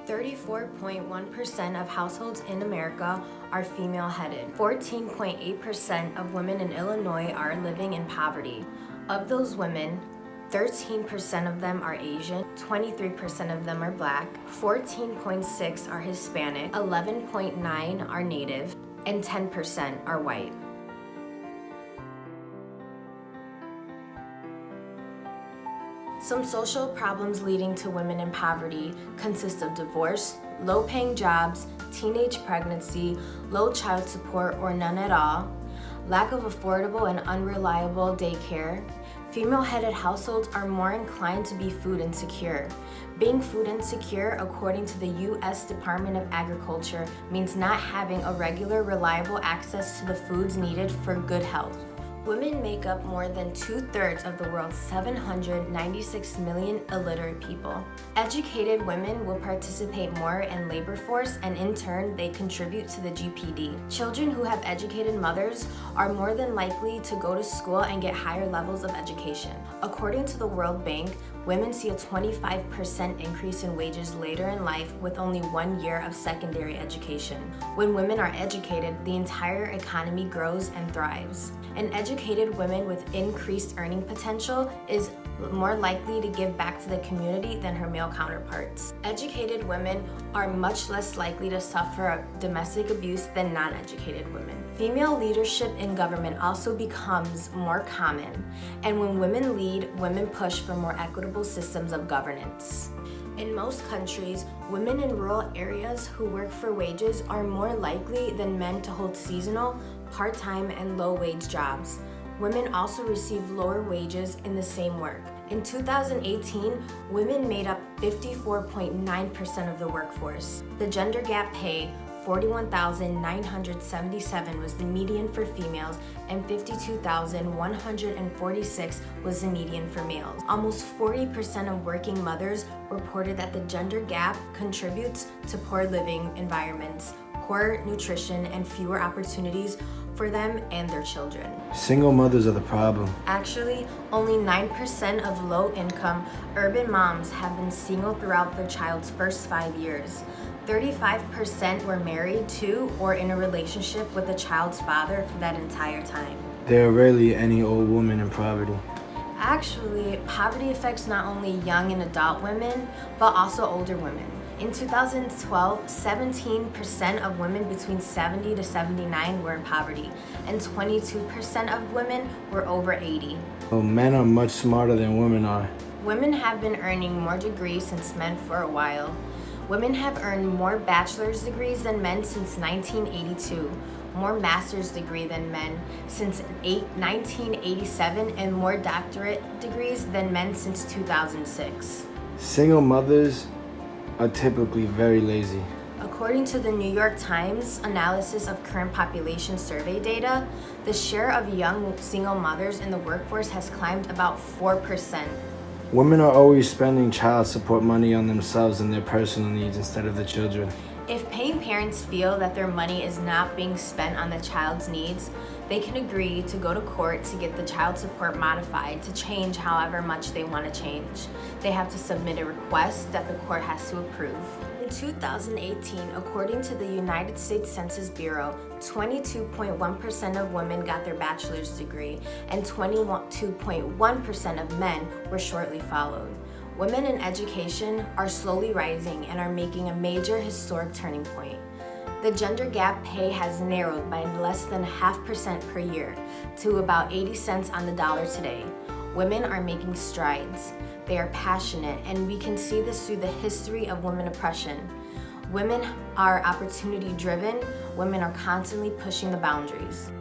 34.1% of households in America are female-headed. 14.8% of women in Illinois are living in poverty. Of those women, 13% of them are Asian, 23% of them are Black, 14.6% are Hispanic, 11.9% are Native, and 10% are white. Some social problems leading to women in poverty consist of divorce, low-paying jobs, teenage pregnancy, low child support or none at all, lack of affordable and unreliable daycare. Female-headed households are more inclined to be food insecure. Being food insecure, according to the U.S. Department of Agriculture, means not having a regular, reliable access to the foods needed for good health. Women make up more than 2/3 of the world's 796 million illiterate people. Educated women will participate more in labor force, and in turn, they contribute to the GDP. Children who have educated mothers are more than likely to go to school and get higher levels of education. According to the World Bank, women see a 25% increase in wages later in life with only 1 year of secondary education. When women are educated, the entire economy grows and thrives. An educated woman with increased earning potential is more likely to give back to the community than her male counterparts. Educated women are much less likely to suffer domestic abuse than non-educated women. Female leadership in government also becomes more common, and when women lead, women push for more equitable systems of governance. In most countries, women in rural areas who work for wages are more likely than men to hold seasonal, part-time, and low-wage jobs. Women also receive lower wages in the same work. In 2018, women made up 54.9% of the workforce. The gender gap pay, $41,977 was the median for females, and $52,146 was the median for males. Almost 40% of working mothers reported that the gender gap contributes to poor living environments, poor nutrition, and fewer opportunities for them and their children. Single mothers are the problem. Actually, only 9% of low-income urban moms have been single throughout their child's first 5 years. 35% were married to or in a relationship with the child's father for that entire time. There are rarely any old women in poverty. Actually, poverty affects not only young and adult women, but also older women. In 2012, 17% of women between 70 to 79 were in poverty, and 22% of women were over 80. Well, men are much smarter than women are. Women have been earning more degrees since men for a while. Women have earned more bachelor's degrees than men since 1982, more master's degree than men since 1987, and more doctorate degrees than men since 2006. Single mothers are typically very lazy. According to the New York Times analysis of current population survey data, the share of young single mothers in the workforce has climbed about 4%. Women are always spending child support money on themselves and their personal needs instead of the children. If paying parents feel that their money is not being spent on the child's needs, they can agree to go to court to get the child support modified to change however much they want to change. They have to submit a request that the court has to approve. In 2018, according to the United States Census Bureau, 22.1% of women got their bachelor's degree, and 22.1% of men were shortly followed. Women in education are slowly rising and are making a major historic turning point. The gender gap pay has narrowed by less than 0.5% per year to about 80 cents on the dollar today. Women are making strides. They are passionate, and we can see this through the history of women oppression. Women are opportunity driven. Women are constantly pushing the boundaries.